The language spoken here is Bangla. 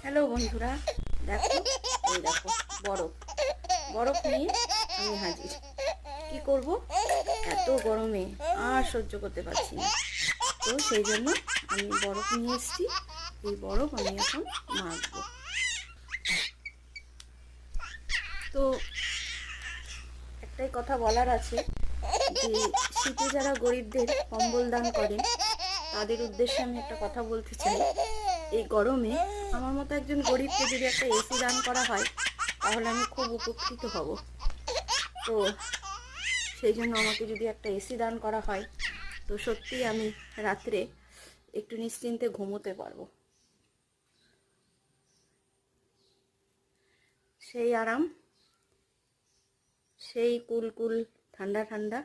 হ্যালো বন্ধুরা, দেখো এই দেখো বরফ বরফ নিয়ে আমি হাজির। কি করব, এত গরমে আর সহ্য করতে পারছি না, তো সেই জন্য আমি বরফ নিয়ে এসেছি। এই বরফ আমি এখন মাখবো। তো একটাই কথা বলার আছে যে শীতে যারা গরিবদের কম্বল দান করেন তাদের উদ্দেশ্যে আমি একটা কথা বলতে চাই। এই গরমে আমার মতো একজন গরিবকে যদি একটা এসি দান করা হয় তাহলে আমি খুব উপকৃত হব। তো সেই জন্য আমাকে যদি একটা এসি দান করা হয় তো সত্যিই আমি রাত্রে একটু নিশ্চিন্তে ঘুমোতে পারবো। সেই আরাম, সেই কুল কুল ঠান্ডা ঠান্ডা